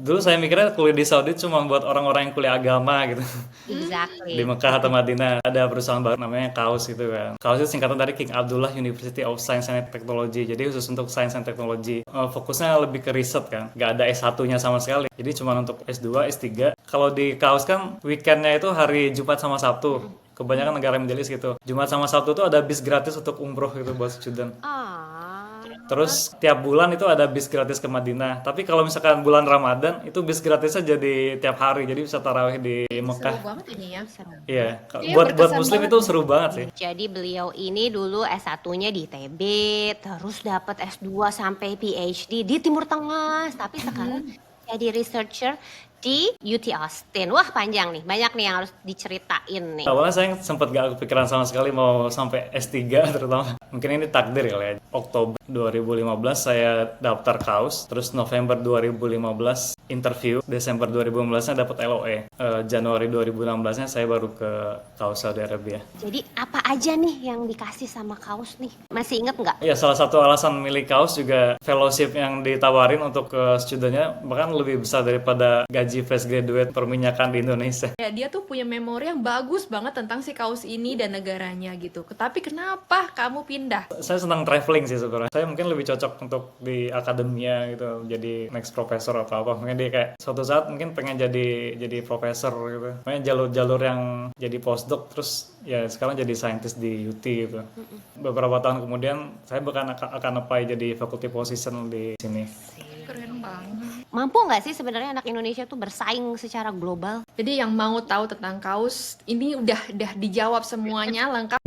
Dulu saya mikirnya kuliah di Saudi cuma buat orang-orang yang kuliah agama gitu. Di Exactly. Mekah atau Madinah ada perusahaan baru namanya KAUS gitu kan. KAUS itu singkatan dari King Abdullah University of Science and Technology. Jadi khusus untuk Science and Technology. Fokusnya lebih ke riset kan. Gak ada S1-nya sama sekali. Jadi cuma untuk S2, S3. Kalau di KAUS kan weekendnya itu hari Jumat sama Sabtu. Kebanyakan negara Middle East gitu. Jumat sama Sabtu tuh ada bis gratis untuk umroh gitu buat student. Ah, Terus tiap bulan itu ada bis gratis ke Madinah. Tapi kalau misalkan bulan Ramadan itu bis gratisnya jadi tiap hari. Jadi bisa tarawih di Seru Mekah. banget ini ya. seru Iya, banget. Iya, buat berkesan muslim banget itu nih. seru banget sih. Jadi beliau ini dulu S1-nya di ITB, terus dapat S2 sampai PhD di Timur Tengah, tapi sekarang jadi researcher di UT Austin. Wah, panjang nih, banyak nih yang harus diceritain nih. Awalnya saya sempat gak kepikiran sama sekali mau sampai S3 terutama. Mungkin ini takdir kali ya. Oktober 2015 saya daftar KAUS, terus November 2015 interview, Desember 2015-nya dapat LOE. Januari 2016-nya saya baru ke KAUS Saudi Arabia. Jadi apa aja nih yang dikasih sama kaus nih? Masih inget nggak? Ya, salah satu alasan milih KAUS juga fellowship yang ditawarin untuk ke studentnya bahkan lebih besar daripada gaji fresh graduate perminyakan di Indonesia. Ya, dia tuh punya memori yang bagus banget tentang si kaus ini dan negaranya gitu. Tapi kenapa kamu pindah? Saya senang traveling sih sebenarnya. Saya mungkin lebih cocok untuk di akademia gitu, jadi next professor atau apa. Mungkin dia kayak suatu saat mungkin pengen jadi profesor gitu. Makanya jalur-jalur yang jadi postdoc terus ya sekarang jadi scientist di UT gitu. Beberapa tahun kemudian saya akan apply jadi faculty position di sini. Keren banget. Mampu nggak sih sebenarnya anak Indonesia tuh bersaing secara global? Jadi yang mau tahu tentang kaus ini udah dijawab semuanya lengkap.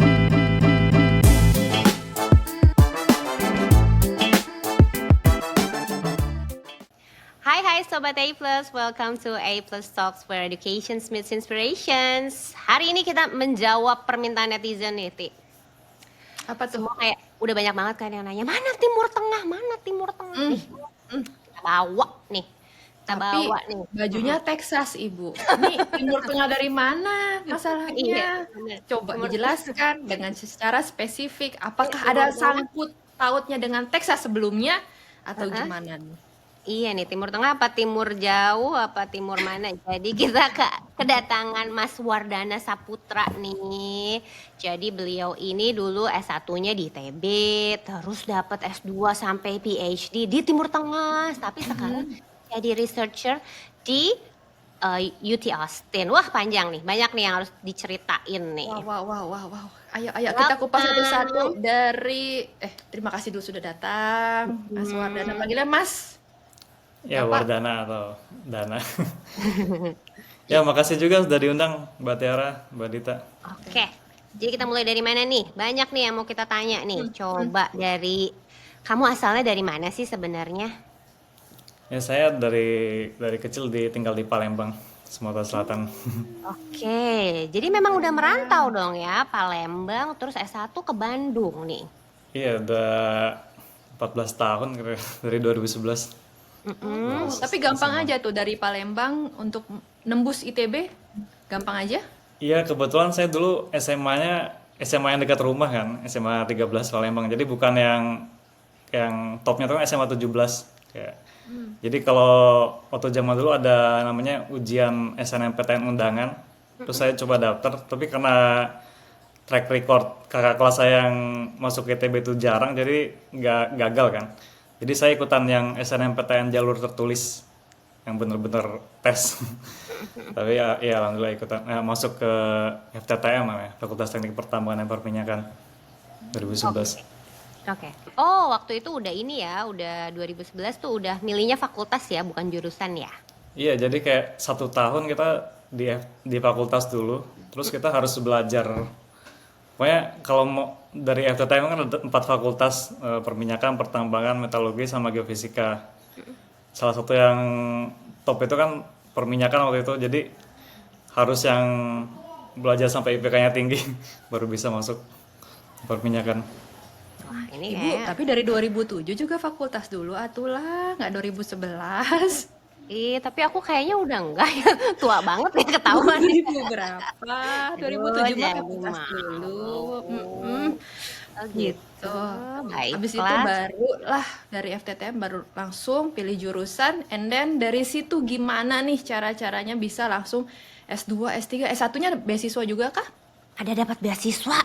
Hai Sobat A+, welcome to A+ Talks where education meets inspirations. Hari ini kita menjawab permintaan netizen nih, Ti. Apa tuh? Semua kayak udah banyak banget kan yang nanya, mana Timur Tengah, mana Timur Tengah nih. Kita bawa nih, kita Tapi bawa nih. bajunya Texas, Ibu. Ini Timur Tengah dari mana masalahnya? Iya, bener. Coba Timur- dijelaskan dengan secara spesifik. Apakah Timur ada Tengah. sangkut pautnya dengan Texas sebelumnya atau gimana nih? Iya nih, Timur Tengah apa Timur Jauh apa Timur mana? Jadi kita kedatangan Mas Wardana Saputra nih. Jadi beliau ini dulu S1-nya di ITB, terus dapat S2 sampai PhD di Timur Tengah, tapi sekarang jadi researcher di UT Austin. Wah, panjang nih, banyak nih yang harus diceritain nih. Wow. Ayo kita kupas satu-satu dari terima kasih dulu sudah datang. Mas Wardana, panggilnya Mas. Ya, Bapak. Wardana atau Dana. Ya, makasih juga sudah diundang Mbak Tiara, Mbak Dita. Oke, jadi kita mulai dari mana nih? Banyak nih yang mau kita tanya nih. Coba dari kamu asalnya dari mana sih sebenarnya? Ya, saya dari kecil tinggal di Palembang, Sumatera Selatan. Oke, jadi memang udah merantau dong ya, Palembang, terus S1 ke Bandung nih. Iya, udah 14 tahun kira dari 2011. Tapi gampang aja tuh dari Palembang untuk nembus ITB, gampang aja. Iya, kebetulan saya dulu SMA yang dekat rumah kan, SMA 13 Palembang. Jadi bukan yang topnya tuh kan SMA 17 kayak. Jadi kalau waktu zaman dulu ada namanya ujian SNMPTN undangan, terus saya coba daftar, tapi karena track record kakak kelas saya yang masuk ITB itu jarang, jadi nggak gagal kan. Jadi saya ikutan yang SNMPTN jalur tertulis yang bener-bener tes. Tapi ya alhamdulillah ikutan masuk ke FTTM namanya, Fakultas Teknik Pertambangan dan Perminyakan 2011. Oke. Oh, waktu itu udah ini ya, udah 2011 tuh udah milihnya fakultas ya, bukan jurusan ya. Iya, jadi kayak 1 tahun kita di fakultas dulu, terus kita harus belajar. Pokoknya kalau mau dari FTTM kan ada 4 fakultas, perminyakan, pertambangan, metalurgi, sama geofisika. Salah satu yang top itu kan perminyakan waktu itu, jadi harus yang belajar sampai IPK-nya tinggi baru bisa masuk perminyakan. Wah, ini Ibu, kayak tapi dari 2007 juga fakultas dulu atulah, nggak 2011. tapi aku kayaknya udah enggak ya, tua banget ya ketahuan. 2000 berapa? 2007 mah jadi fakultas mau. dulu. Oh Gitu. gitu, Habis itu baiklah. baru lah dari FTTM baru langsung pilih jurusan, and then dari situ gimana nih cara-caranya bisa langsung S2, S3, S1-nya beasiswa juga kah? Ada dapat beasiswa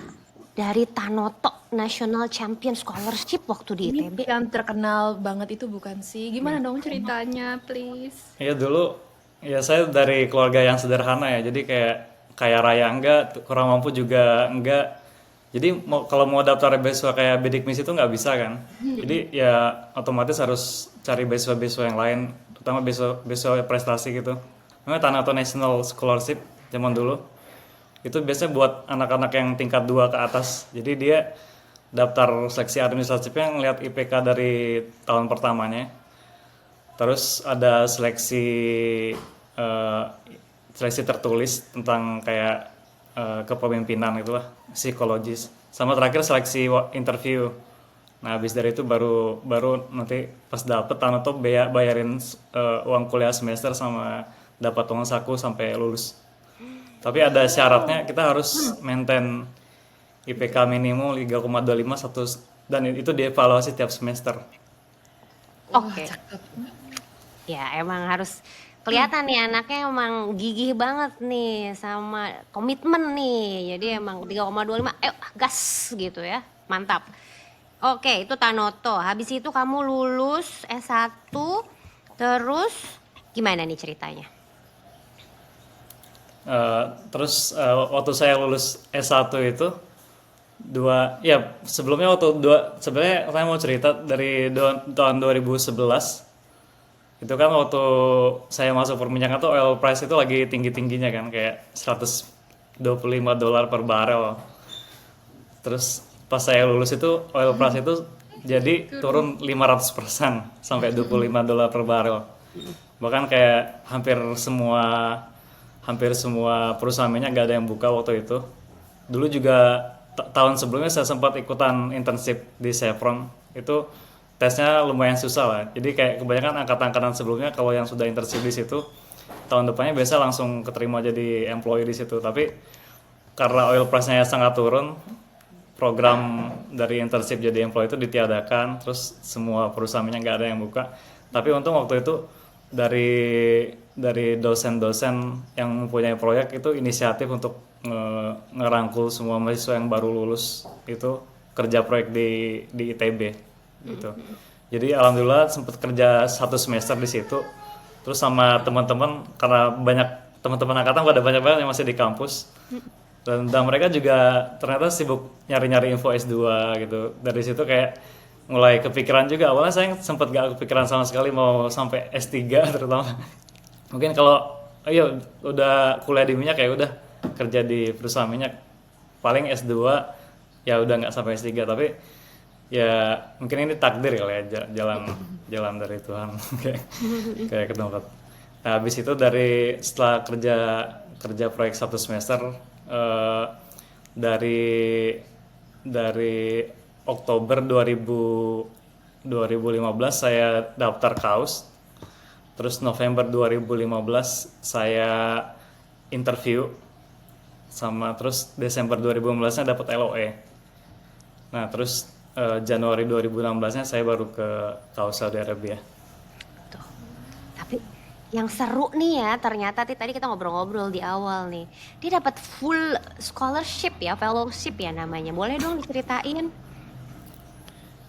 dari Tanoto National Champion Scholarship waktu di Ini ITB. yang terkenal banget itu bukan sih? Gimana dong ceritanya, please? Ya dulu, ya saya dari keluarga yang sederhana ya, jadi kayak kaya raya enggak, kurang mampu juga enggak. Jadi kalau mau daftar beasiswa kayak bidik misi itu nggak bisa kan. Jadi ya otomatis harus cari beasiswa-beasiswa yang lain, terutama beasiswa prestasi gitu. Namanya Tanato National Scholarship zaman dulu. Itu biasanya buat anak-anak yang tingkat 2 ke atas. Jadi dia daftar seleksi administratifnya ngeliat IPK dari tahun pertamanya. Terus ada eh, seleksi tertulis tentang kayak kepemimpinan itulah, psikologis. Sama terakhir seleksi interview. Nah, habis dari itu baru baru nanti pas dapet Tano tuh bayarin uang kuliah semester sama dapat uang saku sampai lulus. Tapi ada syaratnya, kita harus maintain IPK minimum 3,25 satu, dan itu dievaluasi tiap semester. Wah, Oke. cakep. Ya, emang harus kelihatan nih anaknya emang gigih banget nih sama komitmen nih. Jadi emang 3,25, ayo gas gitu ya. Mantap. Oke, itu Tanoto. Habis itu kamu lulus S1, terus gimana nih ceritanya? Terus waktu saya lulus S1 itu ya sebelumnya waktu sebenarnya saya mau cerita dari tahun 2011. Itu kan waktu saya masuk perminyakan tuh oil price itu lagi tinggi-tingginya kan, kayak $125 per barel. Terus pas saya lulus itu oil price itu jadi turun 500% sampai $25 per barel. Bahkan kayak hampir semua perusahaan minyak gak ada yang buka waktu itu. Dulu juga tahun sebelumnya saya sempat ikutan internship di Chevron. Itu tesnya lumayan susah lah. Jadi kayak kebanyakan angkatan-angkatan sebelumnya kalau yang sudah internship di situ, tahun depannya biasa langsung keterima jadi employee di situ. Tapi karena oil price-nya sangat turun, program dari internship jadi employee itu ditiadakan, terus semua perusahaan minyak nggak ada yang buka. Tapi untung waktu itu dari dosen-dosen yang mempunyai proyek itu inisiatif untuk ngerangkul semua mahasiswa yang baru lulus itu kerja proyek di ITB gitu. Jadi alhamdulillah sempat kerja 1 semester di situ. Terus sama teman-teman, karena banyak teman-teman angkatan pada banyak banget yang masih di kampus. Dan mereka juga ternyata sibuk nyari-nyari info S2 gitu. Dari situ kayak mulai kepikiran juga. Awalnya saya sempat gak kepikiran sama sekali mau sampai S3 terutama. Mungkin kalau ayo udah kuliah di minyak ya udah kerja di perusahaan minyak. Paling S2 ya udah nggak sampai S3, tapi ya mungkin ini takdir kali ya, jalan dari Tuhan kayak ke tempat. Nah, habis itu setelah kerja proyek 1 semester, eh, dari Oktober 2015 saya daftar KAUS. Terus November 2015 saya interview, sama terus Desember 2015-nya dapat LOE. Nah, terus Januari 2016-nya saya baru ke KAUS Saudi Arabia. Tuh. Tapi yang seru nih ya, ternyata tadi kita ngobrol-ngobrol di awal nih. Dia dapat full scholarship ya, fellowship ya namanya. Boleh dong diceritain?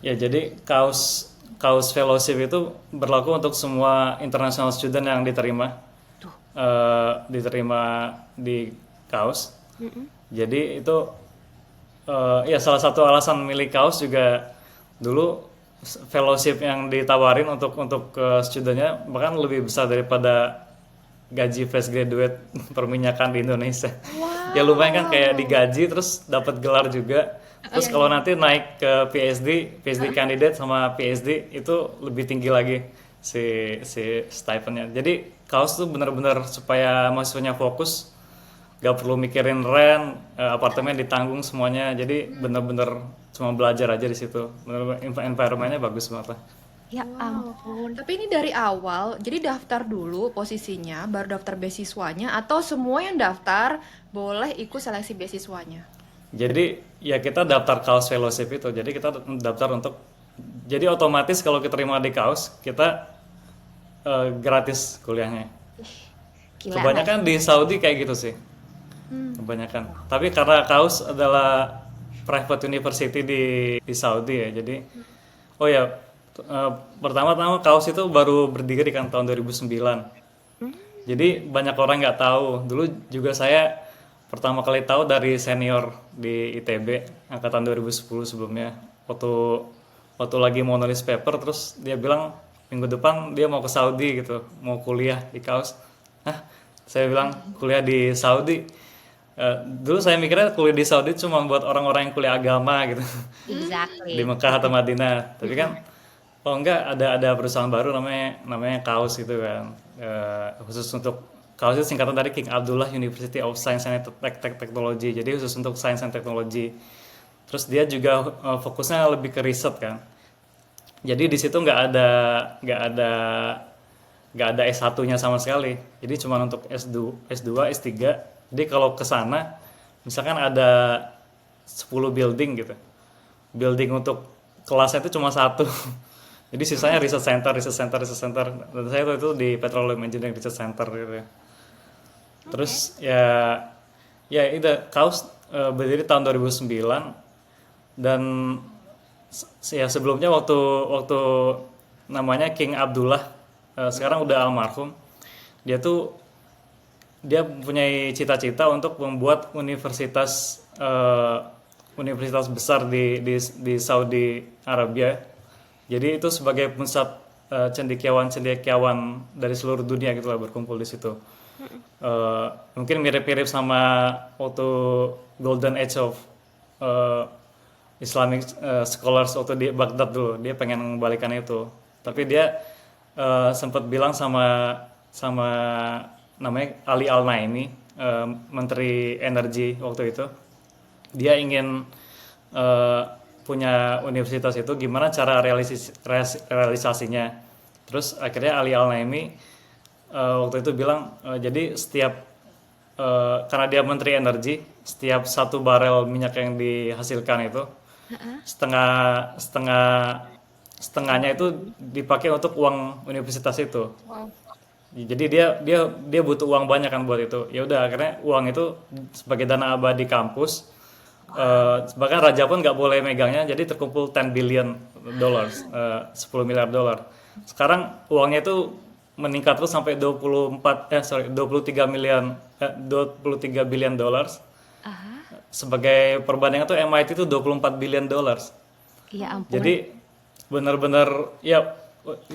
Ya, jadi KAUS Fellowship itu berlaku untuk semua international student yang diterima Tuh. diterima di KAUS. Jadi itu ya salah satu alasan milih KAUS juga, dulu fellowship yang ditawarin untuk studentnya bahkan lebih besar daripada gaji fresh graduate perminyakan di Indonesia. Ya lumayan kan, kayak digaji terus dapat gelar juga. Terus kalau nanti naik ke PhD candidate sama PhD itu lebih tinggi lagi si stipendnya. Jadi KAUS tuh benar-benar supaya mahasiswanya fokus, gak perlu mikirin rent, apartemen ditanggung semuanya. Jadi bener-bener cuma belajar aja di situ. Bener-bener environmentnya bagus banget lah. Ya ampun. Tapi ini dari awal, jadi daftar dulu posisinya, baru daftar beasiswanya, atau semua yang daftar boleh ikut seleksi beasiswanya? Jadi ya kita daftar kaos fellowship itu. Jadi kita daftar untuk, jadi otomatis kalau kita terima di kaos kita gratis kuliahnya. Gila nggak Kebanyakan di Saudi kayak gitu sih. Kebanyakan. Tapi karena kaus adalah private university di Saudi ya. Jadi oh ya, pertama-tama kaus itu baru berdiri kan tahun 2009. Jadi banyak orang nggak tahu. Dulu juga saya pertama kali tahu dari senior di ITB angkatan 2010 sebelumnya. Waktu lagi mau nulis paper, terus dia bilang minggu depan dia mau ke Saudi gitu, mau kuliah di kaus. Hah? Saya bilang kuliah di Saudi. Dulu saya mikirnya kuliah di Saudi cuma buat orang-orang yang kuliah agama gitu di exactly. Mekah atau Madinah. Tapi kan oh enggak, ada perusahaan baru namanya Kaus gitu kan. Khusus untuk Kaus itu singkatan dari King Abdullah University of Science and Technology. Jadi khusus untuk Science and Technology. Terus dia juga fokusnya lebih ke riset kan. Jadi di situ nggak ada S1-nya sama sekali. Jadi cuma untuk S2, S3. Jadi kalau ke sana misalkan ada 10 building gitu. Building untuk kelasnya itu cuma satu. Jadi sisanya research center. Dan saya itu di Petroleum Engineering Research Center gitu ya. Terus ya itu Kaus berdiri tahun 2009, dan ya sebelumnya waktu namanya King Abdullah, sekarang udah almarhum. Dia punya cita-cita untuk membuat universitas besar di Saudi Arabia. Jadi itu sebagai pusat cendekiawan dari seluruh dunia gitu lah berkumpul di situ. Mungkin mirip-mirip sama waktu Golden Age of Islamic scholars waktu di Baghdad dulu. Dia pengen mengembalikan itu. Tapi dia sempat bilang sama namanya Ali Al-Naimi, Menteri Energi waktu itu. Dia ingin punya universitas itu, gimana cara realisasinya. Terus akhirnya Ali Al-Naimi waktu itu bilang, jadi karena dia Menteri Energi, setiap 1 barel minyak yang dihasilkan itu setengahnya itu dipakai untuk uang universitas itu. Wow. Jadi dia butuh uang banyak kan buat itu. Ya udah, akhirnya uang itu sebagai dana abadi kampus. Bahkan raja pun nggak boleh megangnya, jadi terkumpul 10 billion dollars, 10 miliar dolar. Sekarang uangnya itu meningkat terus sampai 23 billion dollars. Sebagai perbandingan tuh MIT itu 24 billion dollars. Ya ampun. Jadi benar-benar ya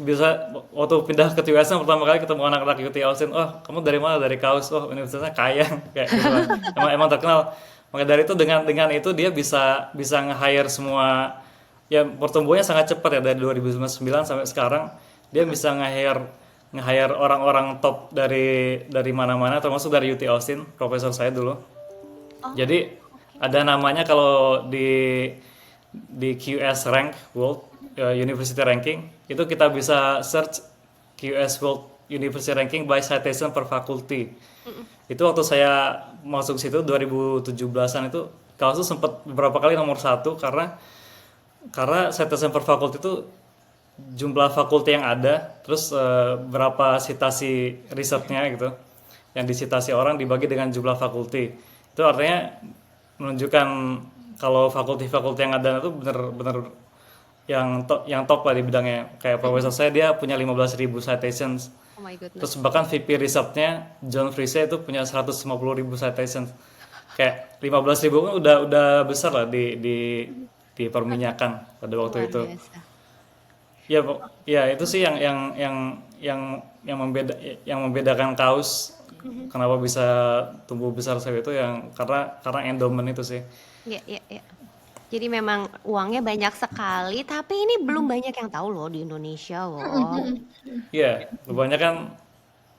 bisa, waktu pindah ke US pertama kali ketemu anak-anak UT Austin, oh kamu dari mana? Dari Kaus. Oh universitasnya kaya kayak gitu lah. emang terkenal. Maka dari itu dengan itu dia bisa nge-hire semua, ya pertumbuhannya sangat cepat ya dari 2009 sampai sekarang. Dia bisa nge-hire orang-orang top dari mana-mana, termasuk dari UT Austin, profesor saya dulu. Jadi ada namanya kalau di QS Rank World University Ranking, itu kita bisa search QS World University Ranking by citation per faculty. Itu waktu saya masuk situ 2017-an itu, Kaus itu sempat beberapa kali nomor 1 karena citation per faculty itu jumlah fakulti yang ada, terus berapa citasi risetnya gitu, yang disitasi orang dibagi dengan jumlah fakulti. Itu artinya menunjukkan kalau fakulti-fakulti yang ada itu benar-benar yang top lah di bidangnya. Kayak profesor saya, dia punya 15.000 citations. Oh my goodness. Terus bahkan VP risetnya John Friese itu punya 150.000 citations. Kayak 15.000 kan udah besar lah di perminyakan pada waktu Luar itu. biasa. Ya itu sih yang membedakan Kaus kenapa bisa tumbuh besar saya itu, yang karena endowment itu sih. Ya. Jadi memang uangnya banyak sekali, tapi ini belum banyak yang tahu loh di Indonesia loh. Iya, kebanyakan.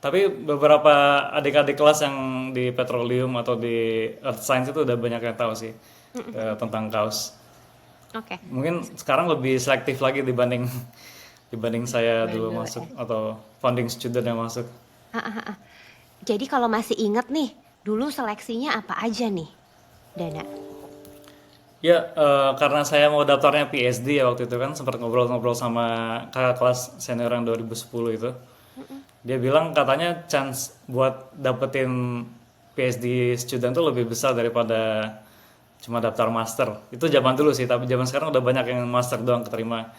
Tapi beberapa adik-adik kelas yang di petroleum atau di earth science itu udah banyak yang tahu sih tentang Kaus. Oke. Mungkin sekarang lebih selektif lagi dibanding saya dulu masuk, atau founding student yang masuk. Jadi kalau masih inget nih, dulu seleksinya apa aja nih, Dana? Ya, karena saya mau daftarnya PhD ya waktu itu kan sempat ngobrol-ngobrol sama kakak kelas senior yang 2010 itu. Dia bilang katanya chance buat dapetin PhD student tuh lebih besar daripada cuma daftar master. Itu zaman dulu sih, tapi zaman sekarang udah banyak yang master doang keterima.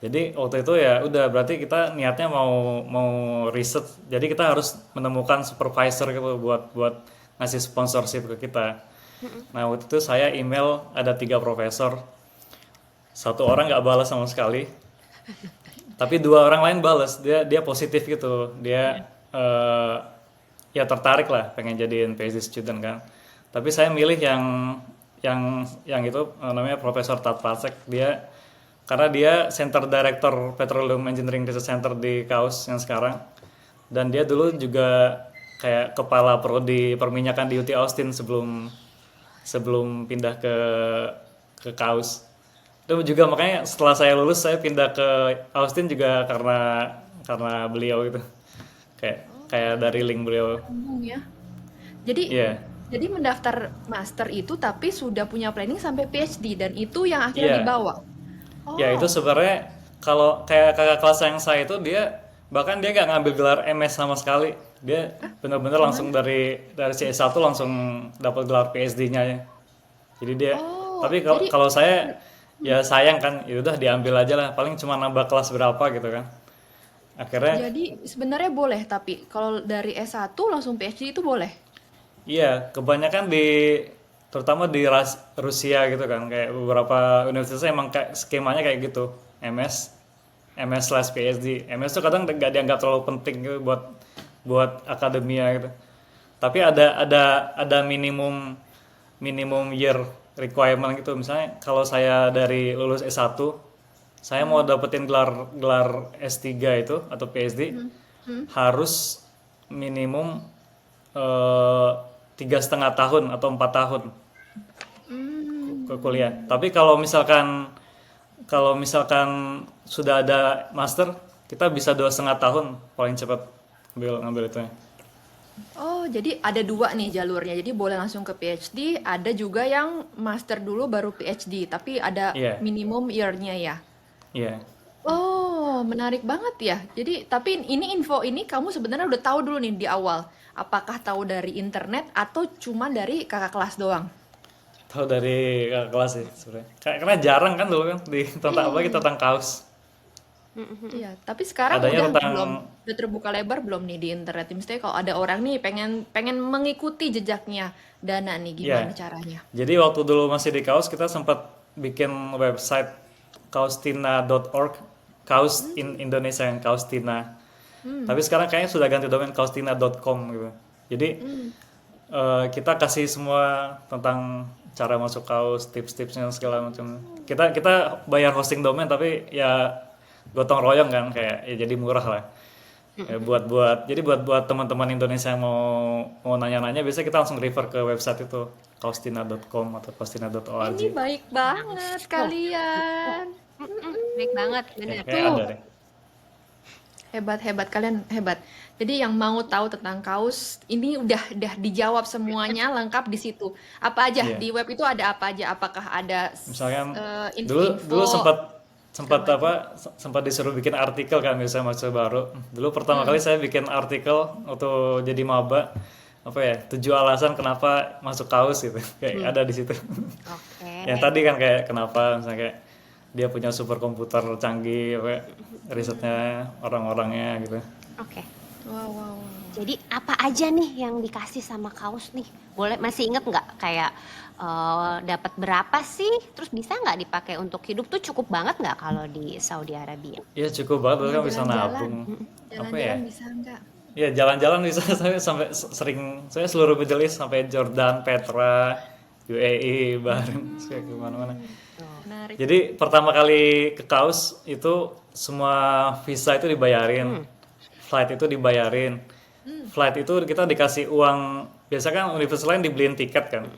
Jadi waktu itu ya udah berarti kita niatnya mau mau riset. Jadi kita harus menemukan supervisor gitu buat buat ngasih sponsorship ke kita. Nah waktu itu saya email ada 3 profesor, satu orang nggak balas sama sekali, tapi 2 orang lain balas. Dia positif gitu, dia ya tertarik lah pengen jadiin PhD student kan. Tapi saya milih yang itu namanya Profesor Tat Pasek. Dia karena dia Center Director Petroleum Engineering Research Center di KAUS yang sekarang, dan dia dulu juga kayak kepala prodi perminyakan di UT Austin sebelum sebelum pindah ke KAUS. Itu juga makanya setelah saya lulus saya pindah ke Austin juga karena beliau itu. Kayak kayak dari link beliau. Nyambung ya. Jadi Iya. jadi mendaftar master itu tapi sudah punya planning sampai PhD dan itu yang akhirnya Iya. dibawa. Ya itu Oh, sebenarnya kalau kayak kakak kelas yang saya itu dia bahkan dia nggak ngambil gelar MS sama sekali. Dia benar-benar langsung dari CS1 langsung dapat gelar PSD-nya ya. Jadi dia oh, tapi kalau jadi kalau saya ya sayang kan, ya udah diambil aja lah. Paling cuma nambah kelas berapa gitu kan. Akhirnya jadi sebenarnya boleh tapi kalau dari S1 langsung PhD itu boleh. iya, kebanyakan terutama di Rusia gitu kan, kayak beberapa universitas emang kayak skemanya kayak gitu, MS/PhD. MS tuh kadang nggak dianggap terlalu penting gitu buat akademia gitu. Tapi ada minimum minimum year requirement gitu. Misalnya kalau saya dari lulus S1, saya mau dapetin gelar gelar S3 itu atau PhD harus minimum 3,5 tahun atau 4 tahun ke kuliah. Tapi kalau misalkan sudah ada master, kita bisa 2,5 tahun paling cepat ngambil itu. Oh, jadi ada dua nih jalurnya. Jadi boleh langsung ke PhD, ada juga yang master dulu baru PhD, tapi ada Iya, minimum year-nya ya. iya. Oh, menarik banget ya. Jadi, tapi ini info ini kamu sebenarnya udah tahu dulu nih di awal. Apakah tahu dari internet atau cuma dari kakak kelas doang? Tahu dari kakak kelas sih sebenarnya. Karena jarang kan dulu kan di tentang apalagi tentang kaos. Iya, tapi sekarang Adanya tentang udah terbuka lebar belum nih di internet? Misalnya kalau ada orang nih pengen pengen mengikuti jejaknya Dana nih, gimana ya. caranya? Jadi waktu dulu masih di kaos kita sempat bikin website kaustina.org, kaus in Indonesia yang kaustina. Tapi sekarang kayaknya sudah ganti domain kaustina.com gitu. Jadi kita kasih semua tentang cara masuk kaos, tips-tipsnya segala macam. Kita bayar hosting domain tapi ya gotong royong kan kayak ya jadi murah lah. Ya, buat teman-teman Indonesia yang mau nanya-nanya biasanya kita langsung refer ke website itu kaustina.com atau kaustina.org. Ini baik banget Oh, kalian. baik banget, Ya, bener. kayak ada Tuh, deh. hebat hebat kalian hebat. Jadi yang mau tahu tentang kaos ini udah dijawab semuanya lengkap di situ. Apa aja Iya. di web itu ada apa aja? Apakah ada Misalkan dulu info-info sempat segala macam? sempat disuruh bikin artikel kan biasanya mahasiswa baru. Dulu pertama kali saya bikin artikel waktu jadi maba apa ya 7 alasan kenapa masuk kaos gitu kayak ada di situ. Oke. Yang tadi kan kayak kenapa misalnya kayak dia punya super komputer canggih apa risetnya orang-orangnya gitu. Oke. Wow, wow, wow. Jadi apa aja nih yang dikasih sama kaos nih? Boleh masih inget nggak kayak dapat berapa sih? Terus bisa nggak dipakai untuk hidup tuh cukup banget nggak kalau di Saudi Arabia? Ya cukup banget dulu Iya, kan bisa jalan-jalan. nabung. Apa ya? Jalan-jalan bisa enggak? Ya jalan-jalan bisa saya sampai sering saya seluruh Middle East sampai Jordan, Petra, UAE, Bahrain, kayak kemana-mana. Menarik. Jadi pertama kali ke kaos itu semua visa itu dibayarin, flight itu dibayarin, flight itu kita dikasih uang. Biasa kan universitas lain dibeliin tiket kan.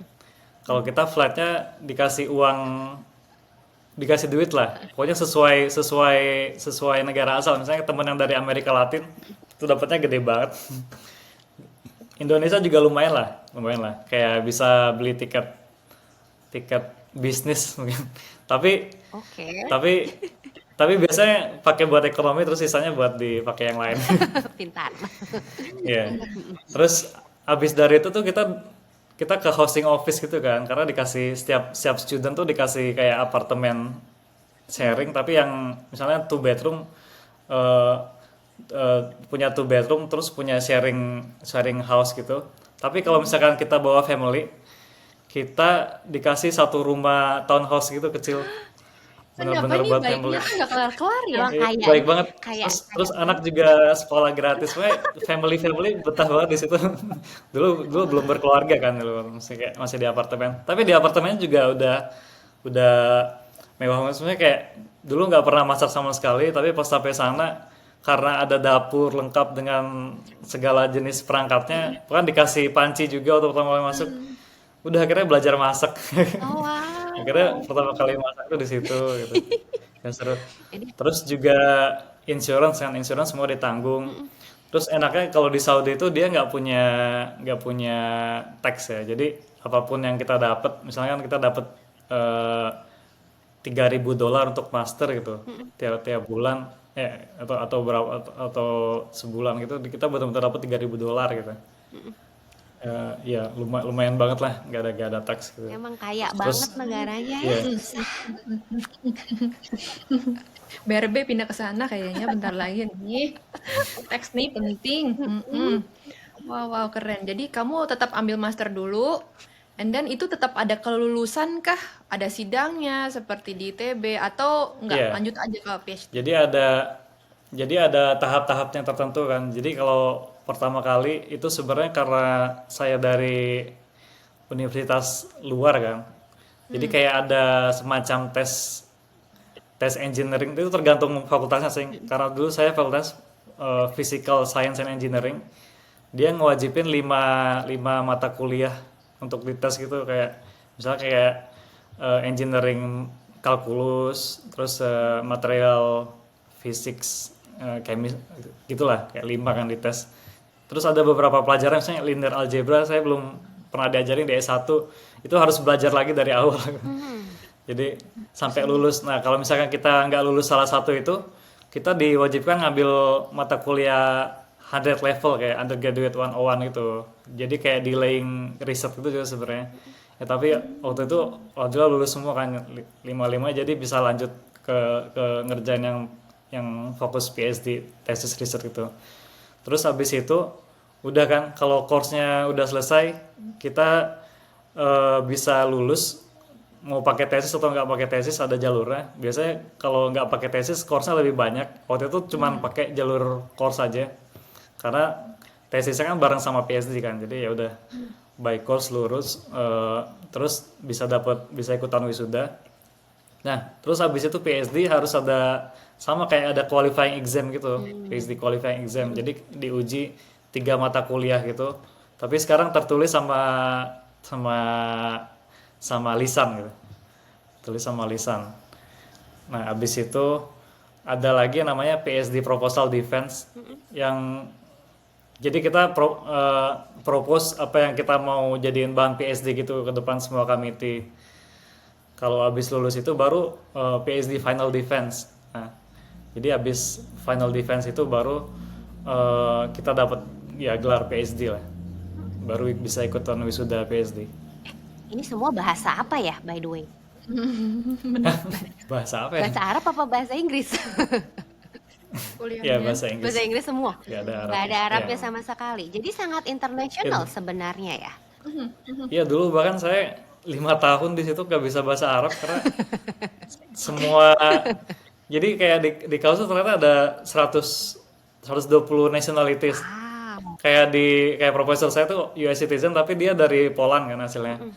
Kalau kita flightnya dikasih uang, dikasih duit lah. Pokoknya sesuai negara asal. Misalnya teman yang dari Amerika Latin itu dapatnya gede banget. Indonesia juga lumayan lah. Kayak bisa beli tiket tiket bisnis mungkin. Tapi Oke, tapi tapi biasanya pakai buat ekonomi terus sisanya buat dipakai yang lain. pintar. Iya. Terus abis dari itu tuh kita kita ke hosting office gitu kan, karena dikasih setiap setiap student tuh dikasih kayak apartemen sharing, tapi yang misalnya two bedroom, eh, punya two bedroom terus punya sharing sharing house gitu. Tapi kalau misalkan kita bawa family, kita dikasih satu rumah townhouse gitu kecil, Kenapa bener-bener nih buat baiknya family. tuh nggak kelar-kelar ya? Emang Iya, kaya baik nih, banget. kayak Terus anak juga sekolah gratis, family betah banget di situ. Dulu dulu belum berkeluarga kan, dulu masih kayak masih di apartemen. Tapi di apartemennya juga udah mewah banget. Sebenarnya kayak dulu nggak pernah masak sama sekali, tapi pas sampai sana karena ada dapur lengkap dengan segala jenis perangkatnya, kan dikasih panci juga waktu pertama kali masuk. Udah akhirnya belajar masak. oh Akhirnya wow. pertama kali masak tuh di situ gitu. Dan seru. Ini Terus juga insurance semua ditanggung. Terus enaknya kalau di Saudi itu dia nggak punya tax ya. Jadi apapun yang kita dapat, misalnya kan kita dapat eh, $3.000 untuk master gitu tiap tiap bulan, atau berapa atau sebulan gitu, kita benar-benar dapat $3.000 gitu. Ya lumayan banget lah, nggak ada tax gitu. emang kaya banget Terus negaranya ya. ya BRB pindah ke sana kayaknya bentar lagi nih. Teks nih penting. Mm-mm. Wow, wow, keren. Jadi kamu tetap ambil master dulu, and then itu tetap ada kelulusan kah? Ada sidangnya seperti di ITB atau enggak ya lanjut aja ke PhD? jadi ada tahap-tahapnya tertentu kan. Jadi kalau pertama kali itu sebenarnya karena saya dari universitas luar kan. Jadi kayak ada semacam tes tes engineering, itu tergantung fakultasnya sih. Karena dulu saya fakultas physical science and engineering, dia ngewajibin 5 mata kuliah untuk dites gitu, kayak misalnya kayak engineering kalkulus, terus material physics, chemis, gitulah, kayak 5 kan dites. Terus ada beberapa pelajaran misalnya linear algebra saya belum pernah diajarin di S1, itu harus belajar lagi dari awal. Jadi sampai lulus. Nah, kalau misalkan kita nggak lulus salah satu itu, kita diwajibkan ngambil mata kuliah 100 level kayak undergraduate 101 gitu. Jadi kayak delaying research itu juga sebenarnya. Ya tapi waktu itu alhamdulillah lulus semua kan, 5-5, jadi bisa lanjut ke ngerjain yang fokus PhD, thesis research gitu. Terus habis itu udah kan, kalau course-nya udah selesai, kita bisa lulus. Mau pakai tesis atau nggak pakai tesis ada jalurnya. Biasanya kalau nggak pakai tesis course-nya lebih banyak. Waktu itu cuman pakai jalur course aja. Karena tesisnya kan bareng sama PhD kan. Jadi ya udah by course lurus, terus bisa ikutan wisuda. Nah, terus habis itu PhD harus ada, sama kayak ada qualifying exam gitu. PhD qualifying exam. Jadi diuji 3 mata kuliah gitu. Tapi sekarang tertulis sama sama sama lisan gitu, tulis sama lisan. Nah, abis itu ada lagi yang namanya PhD proposal defense, yang jadi kita propose apa yang kita mau jadiin bahan PhD gitu ke depan semua committee. Kalau abis lulus itu baru PhD final defense. Nah, jadi abis final defense itu baru kita dapat ya gelar PhD lah, baru bisa ikutan wisuda PhD. Ini semua bahasa apa ya, by the way? Bahasa apa ya? Bahasa Arab apa bahasa Inggris? Ya Kuliahnya. bahasa Inggris. Bahasa Inggris semua. Gak ada Nggak ada Arabnya. Arabnya Ya. sama sekali. Jadi sangat internasional sebenarnya ya. Iya, dulu bahkan saya 5 tahun di situ gak bisa bahasa Arab karena semua, jadi kayak di kampus tuh ternyata ada 120 nationalities. Wow. Kayak profesor saya tuh US citizen tapi dia dari Poland kan hasilnya.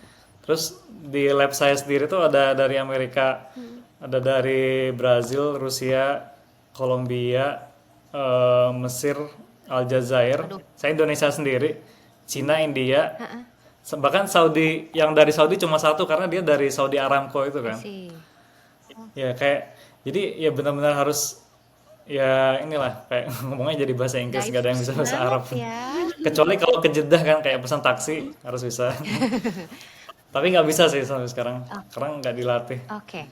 Terus di lab saya sendiri tuh ada dari Amerika, ada dari Brazil, Rusia, Kolombia, Mesir, Aljazair. Aduh. Saya Indonesia sendiri, Cina, India, bahkan Saudi. Yang dari Saudi cuma satu karena dia dari Saudi Aramco itu kan. Sih. Ya kayak, jadi ya benar-benar harus, ya inilah kayak ngomongnya jadi bahasa Inggris, gak ada yang bisa bahasa Arab. Ya. Kecuali kalau ke Jeddah kan kayak pesan taksi harus bisa. Tapi nggak bisa sih sampai sekarang, karena nggak dilatih. Oke.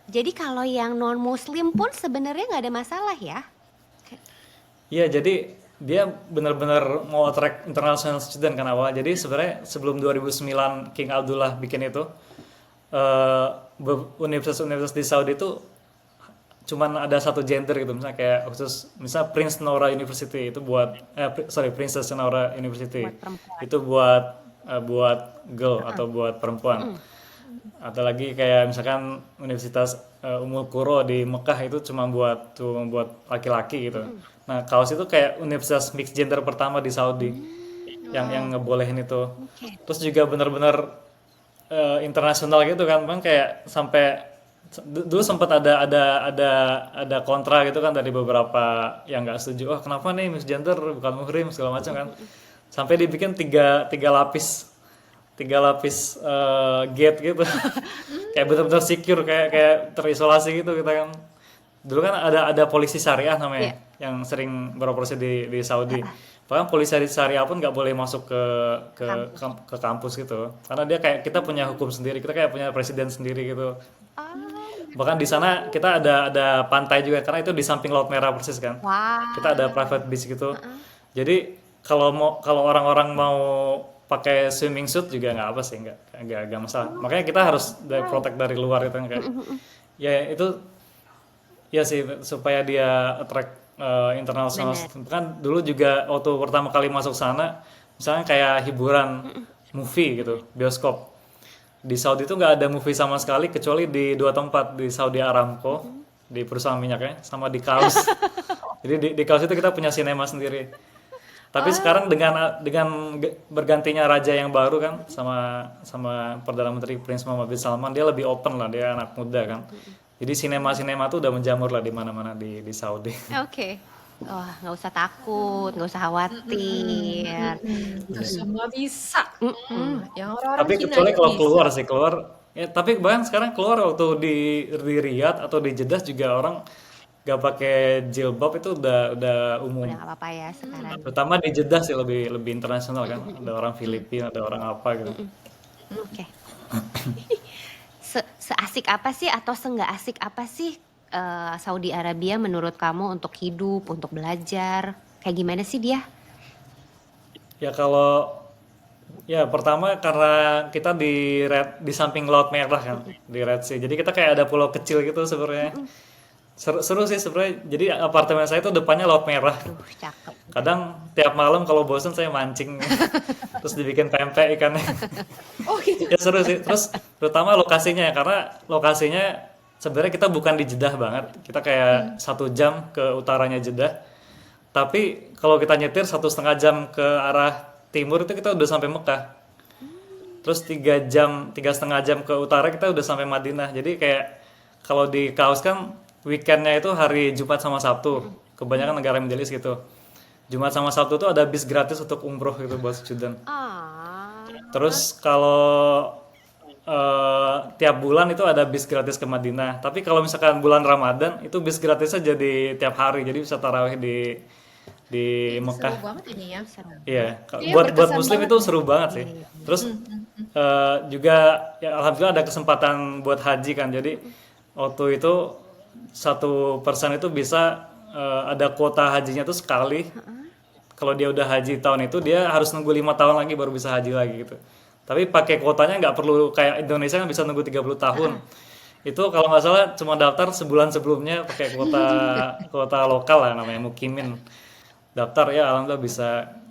Jadi kalau yang non muslim pun sebenarnya nggak ada masalah ya? Iya, jadi dia benar-benar mau attract international student kan awal. Jadi sebenarnya sebelum 2009 King Abdullah bikin itu, eh, universitas-universitas di Saudi itu cuman ada satu gender gitu, misalnya kayak khusus misalnya Prince Nora University itu buat Princess Nora University Buat perempuan. itu buat girl atau buat perempuan. Ada lagi kayak misalkan Universitas Ummul Qura di Mekah itu cuma buat laki-laki gitu. Nah, kaos itu kayak universitas mixed gender pertama di Saudi yang ngebolehin itu. Oke. Terus juga benar-benar internasional gitu kan, bang, kayak sampai dulu sempat ada kontra gitu kan dari beberapa yang nggak setuju. Oh, kenapa nih mixed gender bukan muhrim segala macam kan? Sampai dibikin tiga lapis gate gitu. Kayak benar-benar secure, kayak terisolasi gitu kita kan. Dulu kan ada polisi syariah namanya yang sering beroperasi di Saudi. Bahkan polisi syariah pun nggak boleh masuk ke kampus gitu, karena dia kayak kita punya hukum sendiri, kita kayak punya presiden sendiri gitu. Bahkan di sana kita ada pantai juga, karena itu di samping Laut Merah persis kan. Wah. Kita ada private beach gitu. Jadi kalau orang-orang mau pakai swimming suit juga nggak apa sih, nggak masalah. Makanya kita harus protect dari luar itu kan, kayak ya itu ya sih supaya dia attract international. Kan dulu juga waktu pertama kali masuk sana, misalnya kayak hiburan movie gitu, bioskop. Di Saudi itu nggak ada movie sama sekali kecuali di dua tempat, di Saudi Aramco, di perusahaan minyaknya, sama di Kaus. Jadi di Kaus itu kita punya sinema sendiri. Tapi sekarang dengan bergantinya raja yang baru kan, sama Perdana Menteri Prince Mohammed bin Salman, dia lebih open lah, dia anak muda kan. Jadi sinema tuh udah menjamur lah di mana-mana di Saudi. Oke. Wah, nggak usah takut, nggak usah khawatir. Semua bisa. Yang orang-orang Tapi Cina kecuali aja kalau bisa. keluar ya, tapi bahkan sekarang keluar waktu di Riyadh atau di Jeddah juga orang gak pakai jilbab itu udah umum. Udah nggak apa-apa ya sekarang. Terutama di Jeddah sih lebih internasional kan. Ada orang Filipina, ada orang apa gitu. Oke. Seasik apa sih atau seenggak asik apa sih Saudi Arabia menurut kamu untuk hidup, untuk belajar? Kayak gimana sih dia? Ya ya pertama karena kita di samping Laut Merah kan, di Red Sea. Jadi kita kayak ada pulau kecil gitu sebenarnya. Seru sih sebenarnya. Jadi apartemen saya itu depannya Laut Merah. Cakep. Kadang tiap malam kalau bosan saya mancing, terus dibikin pempek ikannya. Oh gitu. Ya seru sih. Terus terutama lokasinya, karena lokasinya sebenarnya kita bukan di Jeddah banget. Kita kayak 1 jam ke utaranya Jeddah. Tapi kalau kita nyetir 1,5 jam ke arah timur itu kita udah sampai Mekah. Terus 3,5 jam ke utara kita udah sampai Madinah. Jadi kayak kalau di Kaus kan weekendnya itu hari Jumat sama Sabtu. Kebanyakan negara Middle East gitu. Jumat sama Sabtu tuh ada bis gratis untuk umroh gitu buat student. Terus kalau tiap bulan itu ada bis gratis ke Madinah. Tapi kalau misalkan bulan Ramadan itu bis gratisnya jadi tiap hari. Jadi bisa tarawih di Mekah. Seru banget ini ya. Iya, Iya, buat berkesan Muslim banget itu seru banget sih. Terus juga ya alhamdulillah ada kesempatan buat haji kan. Jadi waktu itu 1% itu bisa ada kuota hajinya tuh sekali. Kalau dia udah haji tahun itu dia harus nunggu 5 tahun lagi baru bisa haji lagi gitu. Tapi pakai kuotanya nggak perlu kayak Indonesia kan bisa nunggu 30 tahun. Itu kalau nggak salah cuma daftar sebulan sebelumnya pakai kuota lokal lah namanya Mukimin. Daftar ya alhamdulillah bisa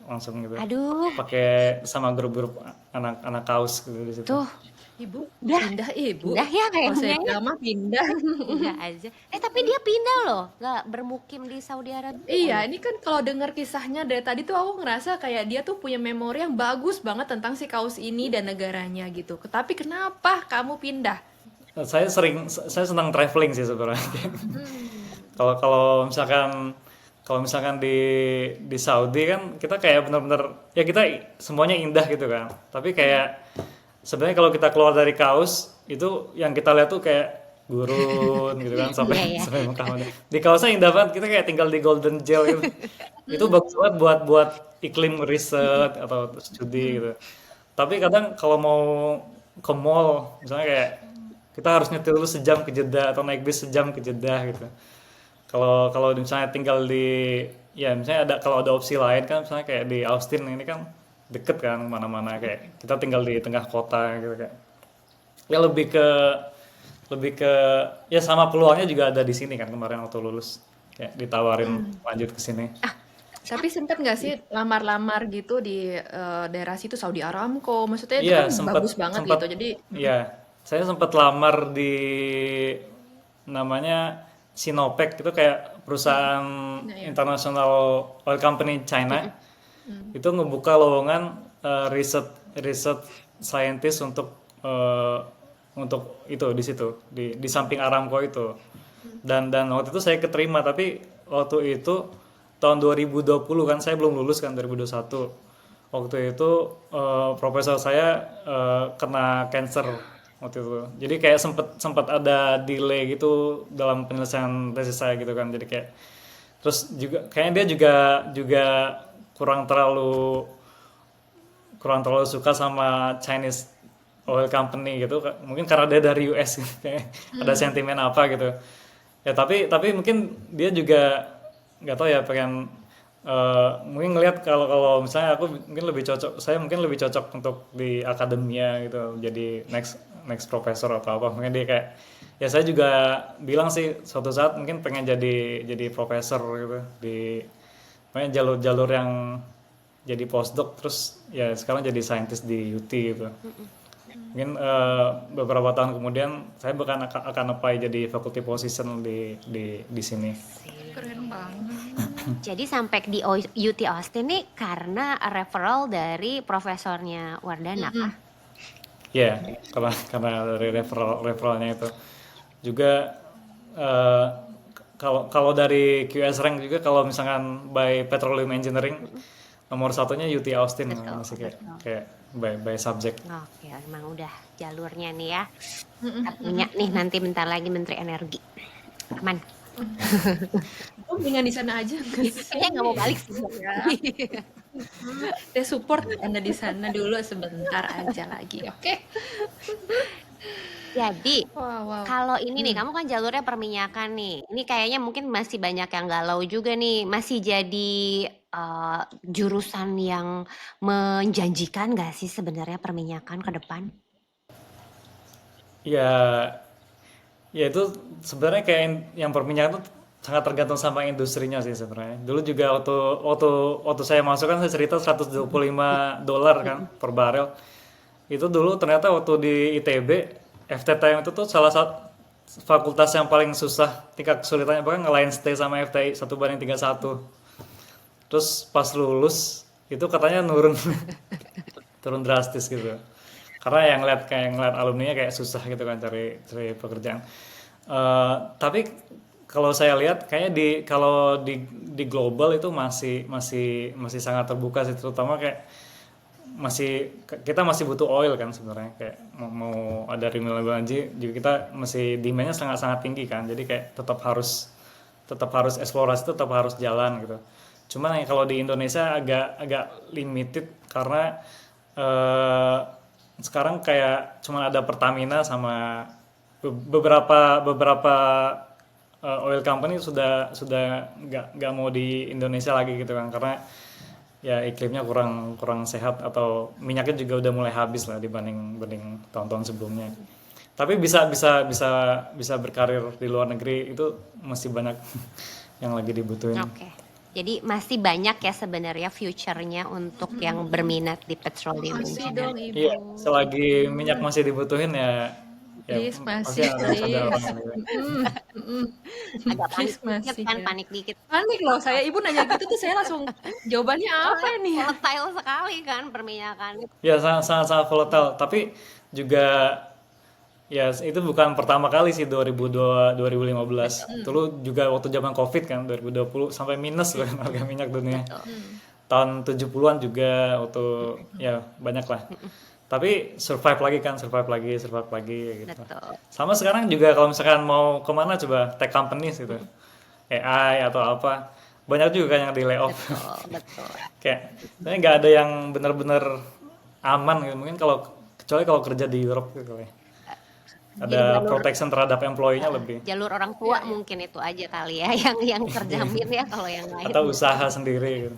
langsung gitu. Aduh. Pakai sama grup-grup anak Kaus gitu di situ. Tuh. Ibu, Udah. pindah ibu. Udah ya Kalau saya kayaknya. lama pindah. Pindah aja. Tapi dia pindah loh, nggak bermukim di Saudi Arabia. Iya, ini kan kalau dengar kisahnya dari tadi tuh aku ngerasa kayak dia tuh punya memori yang bagus banget tentang si Kaus ini dan negaranya gitu. Tapi kenapa kamu pindah? Saya senang traveling sih sebenarnya. Kalau misalkan di Saudi kan kita kayak benar-benar ya kita semuanya indah gitu kan. Tapi kayak sebenarnya kalau kita keluar dari Kaus itu yang kita lihat tuh kayak gurun gitu kan sampai Mekah. Di Kausnya indah banget, kita kayak tinggal di Golden Gel gitu. Itu bagus banget buat iklim riset atau studi gitu. Tapi kadang kalau mau ke mall, misalnya kayak kita harus nyetir dulu sejam ke Jeddah atau naik bis sejam ke Jeddah gitu. Kalau kalau misalnya tinggal di, ya misalnya ada, kalau ada opsi lain kan, misalnya kayak di Austin ini kan deket kan mana-mana, kayak kita tinggal di tengah kota gitu, kayak ya lebih ke ya sama peluangnya juga ada di sini kan, kemarin waktu lulus kayak ditawarin lanjut ke sini. Tapi sempet nggak sih lamar-lamar gitu di daerah situ Saudi Aramco? Maksudnya itu Iya, kan bagus banget sempat, gitu. Jadi, iya, saya sempat lamar di namanya Sinopec, itu kayak perusahaan nah ya. internasional oil company China. Itu ngebuka lowongan riset riset scientist eh, untuk itu di situ, di samping Aramco itu. Dan waktu itu saya keterima, tapi waktu itu tahun 2020 kan, saya belum lulus kan, 2021. Waktu itu profesor saya kena cancer waktu itu. Jadi kayak sempet sempet ada delay gitu dalam penyelesaian tesis saya gitu kan. Jadi kayak, terus juga kayaknya dia juga juga kurang terlalu kurang terlalu suka sama Chinese oil company gitu, mungkin karena dia dari US gitu, kayak ada sentimen apa gitu ya. Tapi mungkin dia juga nggak tahu ya, pengen mungkin ngelihat kalau kalau misalnya aku mungkin lebih cocok, saya mungkin lebih cocok untuk di akademia gitu, jadi next next profesor atau apa. Mungkin dia kayak, ya saya juga bilang sih suatu saat mungkin pengen jadi profesor gitu di, makanya jalur-jalur yang jadi postdoc, terus ya sekarang jadi scientist di UT gitu. Mungkin beberapa tahun kemudian saya akan apply jadi faculty position di sini. Keren banget. Jadi sampai di UT Austin nih karena referral dari profesornya Wardana kah? Ya, karena dari referralnya itu juga, eh, kalau kalau dari QS rank juga, kalau misalkan by petroleum engineering, nomor satunya UT Austin Betul, masih kayak betul. kayak by subject. Oke, emang udah jalurnya nih ya. Kita punya nih nanti bentar lagi Menteri Energi. Aman. Oh, mendingan di sana aja nggak Kayaknya nggak mau sih? balik sih. Saya support Anda di sana dulu sebentar aja lagi. Oke. Jadi, Wow, wow. kalau ini nih, kamu kan jalurnya perminyakan nih. Ini kayaknya mungkin masih banyak yang galau juga nih. Masih jadi jurusan yang menjanjikan nggak sih sebenarnya perminyakan ke depan? Ya, ya itu sebenarnya kayak yang perminyakan tuh sangat tergantung sama industrinya sih sebenarnya. Dulu juga waktu waktu waktu saya masuk kan, saya cerita $125 kan per barel. Itu dulu ternyata waktu di ITB, FTTM itu tuh salah satu fakultas yang paling susah tingkat kesulitannya, bahkan ngelain stay sama FTI 1:31. Terus pas lulus itu katanya nurun, turun drastis gitu, karena yang ngeliat alumninya kayak susah gitu kan cari pekerjaan. Tapi kalau saya lihat kayaknya kalau di global itu masih masih masih sangat terbuka sih, terutama kayak kita masih butuh oil kan sebenarnya, kayak mau ada renewable energy juga, kita masih demandnya sangat-sangat tinggi kan, jadi kayak tetap harus eksplorasi, tetap harus jalan gitu. Cuman yang kalau di Indonesia agak agak limited, karena eh, sekarang kayak cuma ada Pertamina sama beberapa beberapa oil company sudah nggak mau di Indonesia lagi gitu kan, karena ya iklimnya kurang kurang sehat, atau minyaknya juga udah mulai habis lah dibanding banding tahun-tahun sebelumnya. Tapi bisa bisa bisa bisa berkarir di luar negeri itu masih banyak yang lagi dibutuhin. Oke. Jadi masih banyak ya sebenarnya future-nya untuk yang berminat di petroleum Masih engineering. dong, Iya, Ibu. selagi minyak masih dibutuhin ya, ya Please, pasti masih, ada orang please. yang gitu. Agak panik Please, dikit masih kan, ya. panik dikit. Panik loh saya, Ibu nanya gitu tuh saya langsung jawabannya apa Soalnya nih ya? volatile sekali kan perminyakan. Ya sangat sangat, sangat volatile, tapi juga ya itu bukan pertama kali sih. 2015 dulu juga waktu zaman Covid kan, 2020 sampai minus kan harga minyak dunia. Tahun 70-an juga waktu, ya banyak lah. Tapi survive lagi gitu. Betul. Sama sekarang juga kalau misalkan mau kemana, coba tech companies gitu, AI atau apa, banyak juga kan yang di layoff. Betul, betul. Kayak sebenarnya nggak ada yang benar-benar aman gitu. Mungkin kalau kecuali kalau kerja di Europe gitu ya. Jadi Ada jalur protection terhadap employee-nya lebih. jalur orang tua mungkin itu aja kali ya yang terjamin ya kalau yang Atau lain. usaha sendiri gitu.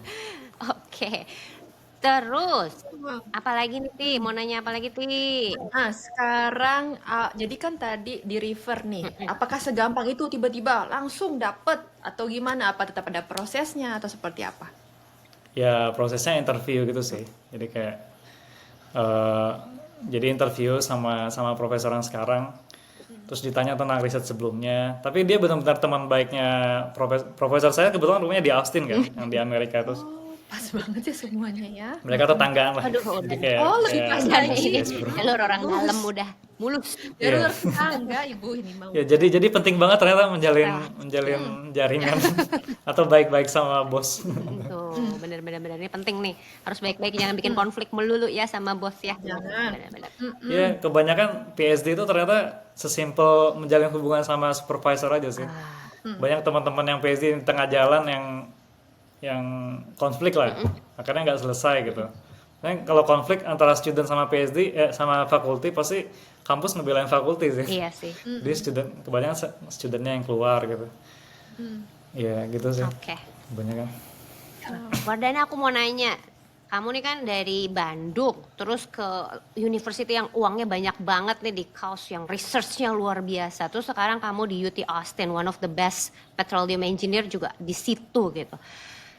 Oke. Terus Wow. apalagi nih Ti? Mau nanya apa lagi Ti? Nah, sekarang jadi kan tadi di refer nih. Apakah segampang itu tiba-tiba langsung dapet atau gimana? Apa tetap ada prosesnya atau seperti apa? Ya prosesnya interview gitu sih. Jadi kayak eh, jadi interview sama sama profesor yang sekarang. Terus ditanya tentang riset sebelumnya. Tapi dia benar-benar teman baiknya profesor saya, kebetulan rumahnya di Austin kan, yang di Amerika. Terus Oh, pas banget ya semuanya ya. mereka tetanggaan lah. Aduh, Jadi udah kayak Oh, lebih kayak pas udah lagi. ini yes bro. jalur orang dalam Mulus. udah mulus. Iya. Jalur tetangga ibu ini mau. Ya jadi penting banget ternyata menjalin Wah, menjalin jaringan atau baik-baik sama bos. tuh bener-bener ini penting nih. Harus baik-baik jangan bikin konflik melulu ya sama bos ya. Jangan. Bener-bener. Ya kebanyakan PhD itu ternyata sesimpel menjalin hubungan sama supervisor aja sih. Ah, Banyak teman-teman yang PhD di tengah jalan yang konflik lah, akhirnya nggak selesai gitu. Nah, kalau konflik antara student sama PhD sama fakulti pasti kampus ngebelain fakulti sih. iya sih. Jadi kebanyakan studentnya yang keluar gitu. Ya gitu sih. Oke. Kebanyakan. Wardana aku mau nanya. Kamu nih kan dari Bandung, terus ke university yang uangnya banyak banget nih di kaus yang researchnya luar biasa. Terus sekarang kamu di UT Austin, one of the best petroleum engineer juga di situ gitu.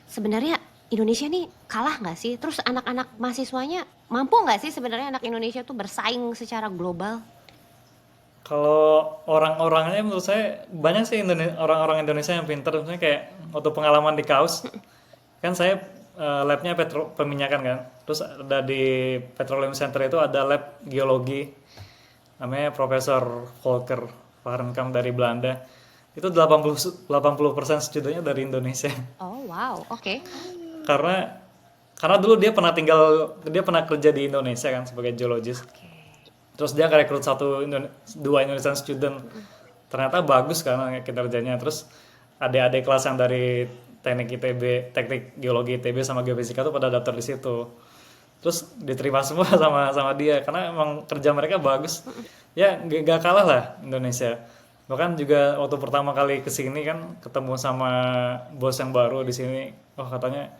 Sebenarnya Indonesia nih kalah nggak sih? Terus anak-anak mahasiswanya mampu nggak sih sebenarnya anak Indonesia tuh bersaing secara global? Kalau orang-orangnya menurut saya banyak sih orang-orang Indonesia yang pintar. Misalnya kayak waktu pengalaman di kaus, kan saya labnya peminyakan kan. Terus ada di Petroleum Center itu ada lab geologi, namanya Profesor Volker Fahrenkamp dari Belanda. Itu 80% studennya dari Indonesia. Oh wow, oke. Karena dulu dia pernah kerja di Indonesia kan sebagai geologis. Oke. Terus dia rekrut dua Indonesian student, ternyata bagus kan kinerjanya. Terus adik-adik kelas yang dari teknik geologi ITB sama geofisika tuh pada daftar di situ. Terus diterima semua sama dia karena emang kerja mereka bagus. Ya gak kalah lah Indonesia. Bahkan juga waktu pertama kali kesini kan ketemu sama bos yang baru di sini. Oh katanya,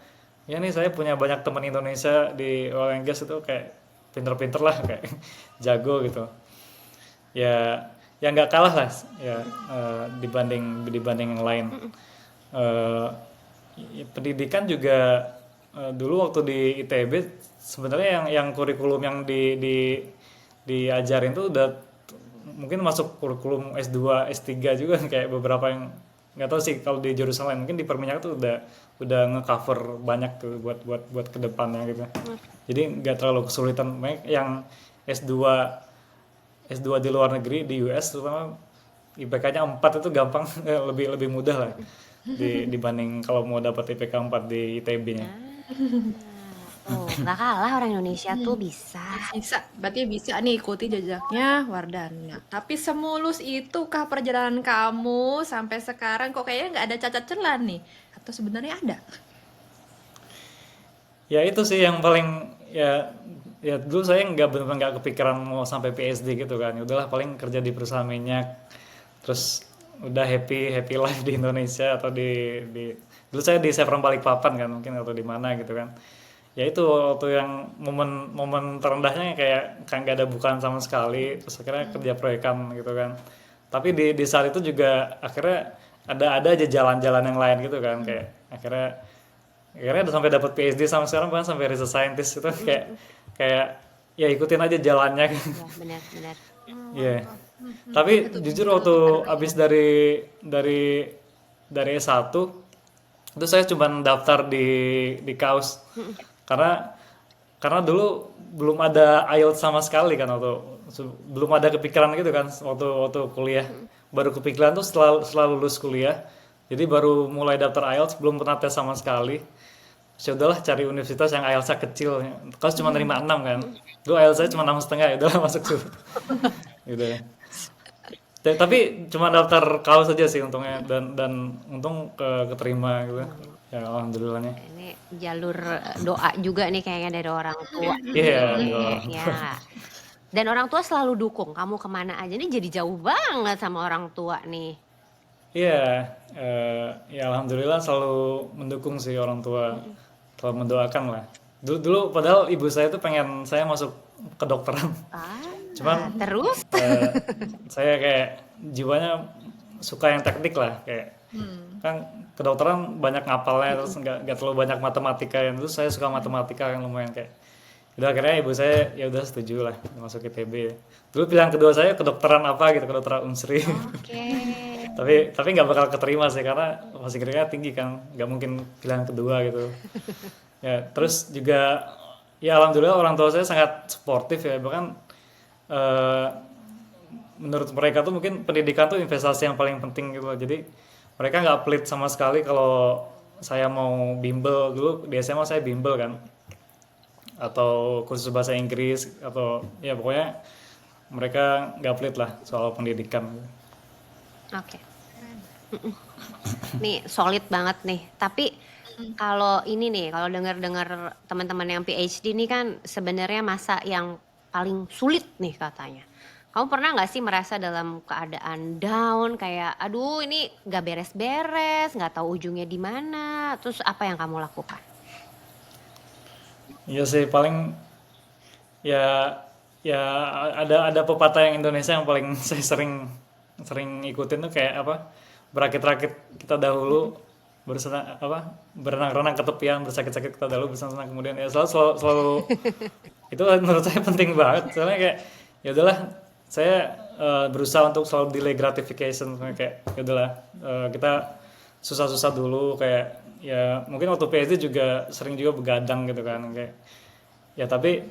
ya nih saya punya banyak teman Indonesia di oil and gas itu kayak pinter-pinter lah kayak jago gitu. Ya nggak kalah lah ya dibanding yang lain. Pendidikan juga dulu waktu di ITB sebenarnya yang kurikulum yang diajarin tuh udah mungkin masuk kurikulum S2, S3 juga kayak beberapa yang nggak tahu sih kalau di jurusan lain mungkin di perminyakan tuh udah ngecover banyak tuh buat kedepannya gitu. Jadi nggak terlalu kesulitan. Yang S2 di luar negeri di US terutama IPK-nya 4 itu gampang lebih mudah lah dibanding kalau mau dapat IPK 4 di ITB-nya. Oh, nggak kalah orang Indonesia tuh bisa. Bisa, berarti bisa nih ikuti jejaknya Wardana. Tapi semulus itukah perjalanan kamu sampai sekarang? Kok kayaknya nggak ada cacat celah nih? Atau sebenarnya ada? Ya itu sih yang paling ya dulu saya benar-benar nggak kepikiran mau sampai PhD gitu kan. Ya udahlah paling kerja di perusahaan minyak, terus udah happy life di Indonesia atau dulu saya di Chevron Balikpapan kan mungkin atau di mana gitu kan. Ya itu waktu yang momen terendahnya kayak nggak ada bukaan sama sekali, terus akhirnya kerja proyekan gitu kan. Tapi di saat itu juga akhirnya ada aja jalan-jalan yang lain gitu kan, kayak akhirnya udah sampai dapat PhD sama sekarang bahkan sampai research scientist itu kayak ya ikutin aja jalannya kan. Ya, benar. Iya. Tapi jujur waktu abis dari S1 itu saya cuma daftar di kaus karena dulu belum ada IELTS sama sekali kan belum ada kepikiran gitu kan waktu kuliah. Baru kepikiran tuh setelah lulus kuliah. Jadi baru mulai daftar IELTS, belum pernah tes sama sekali. Ya udahlah cari universitas yang IELTS-nya kecil. Kalau cuma nerima 6 kan. Dulu IELTS saya cuma 6,5 ya udahlah masuk situ. Gitu ya. Tapi cuma daftar kaus aja sih untungnya dan untung keterima gitu. Ya alhamdulillahnya. Ini jalur doa juga nih kayaknya dari orang tua. Iya. Ya. Dan orang tua selalu dukung kamu kemana aja. Ini jadi jauh banget sama orang tua nih. Iya, ya alhamdulillah selalu mendukung sih orang tua, selalu mendoakan lah. Dulu padahal ibu saya tuh pengen saya masuk kedokteran, cuman Terus? saya kayak jiwanya suka yang teknik lah, kayak kan kedokteran banyak ngapalnya terus nggak terlalu banyak matematika, yang terus saya suka matematika kan lumayan kayak. Udah akhirnya ibu saya ya udah setuju lah masuk ITB. Dulu pilihan kedua saya kedokteran apa gitu, kedokteran Unsri. Oke. tapi nggak bakal keterima sih karena pasti kira tinggi kan, nggak mungkin pilihan kedua gitu. Ya terus juga ya alhamdulillah orang tua saya sangat suportif ya, bahkan menurut mereka tuh mungkin pendidikan tuh investasi yang paling penting gitu loh. Jadi mereka nggak pelit sama sekali kalau saya mau bimbel. Dulu di SMA saya bimbel kan, atau kursus bahasa Inggris, atau ya pokoknya mereka nggak pelit lah soal pendidikan. Oke. Nih solid banget nih. Tapi kalau ini nih, kalau dengar-dengar teman-teman yang PhD nih kan sebenarnya masa yang paling sulit nih katanya. Kamu pernah nggak sih merasa dalam keadaan down kayak, aduh ini nggak beres-beres, nggak tahu ujungnya di mana, terus apa yang kamu lakukan? Iya sih paling ya ya ada pepatah yang Indonesia yang paling saya sering ikutin tuh kayak apa, berakit-rakit kita dahulu, berenang-renang ke tepian, bersakit-sakit kita dahulu, bersenang-senang kemudian. Ya selalu itu menurut saya penting banget, soalnya kayak ya udahlah saya berusaha untuk selalu delay gratification, kayak ya udahlah kita susah-susah dulu, kayak ya mungkin waktu PhD juga sering juga begadang gitu kan, kayak ya tapi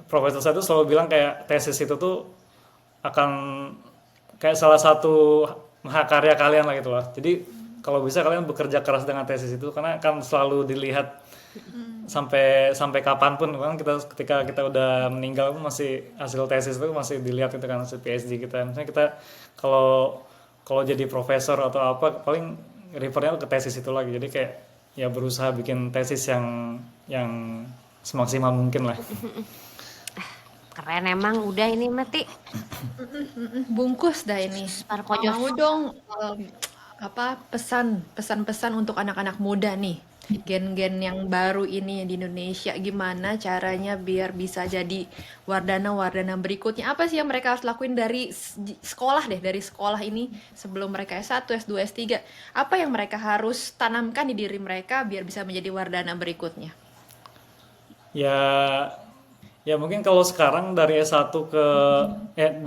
profesor saya tuh selalu bilang kayak tesis itu tuh akan kayak salah satu mahakarya kalian lah gitu loh. Jadi kalau bisa kalian bekerja keras dengan tesis itu karena akan selalu dilihat sampai kapanpun kan, ketika kita udah meninggal pun masih hasil tesis itu masih dilihat itu kan, hasil PhD kita. Misalnya kita kalau jadi profesor atau apa paling refernya ke tesis itu lagi. Jadi kayak ya berusaha bikin tesis yang semaksimal mungkin lah. Keren emang udah ini mati Bungkus dah ini. Parkojo. Mau dong apa pesan-pesan untuk anak-anak muda nih, gen-gen yang baru ini di Indonesia, gimana caranya biar bisa jadi wardana berikutnya? Apa sih yang mereka harus lakuin dari sekolah deh, dari sekolah ini sebelum mereka S1, S2, S3? Apa yang mereka harus tanamkan di diri mereka biar bisa menjadi wardana berikutnya? Ya mungkin kalau sekarang dari S1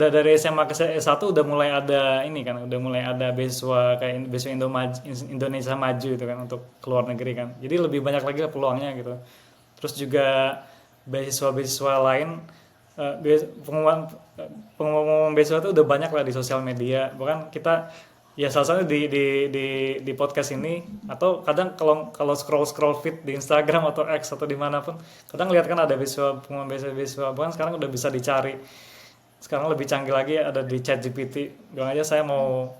dari SMA ke S1 udah mulai ada ini kan, udah mulai ada beasiswa kayak beasiswa Indonesia Maju itu kan untuk ke luar negeri kan. Jadi lebih banyak lagi lah peluangnya gitu. Terus juga beasiswa lain, pengumuman beasiswa itu udah banyak lah di sosial media. Bahkan kita ya salah satunya di podcast ini, atau kadang kalau scroll feed di Instagram atau X atau dimanapun kadang lihat kan ada pengumuman beasiswa, bahkan sekarang udah bisa dicari, sekarang lebih canggih lagi ada di ChatGPT, bilang aja saya mau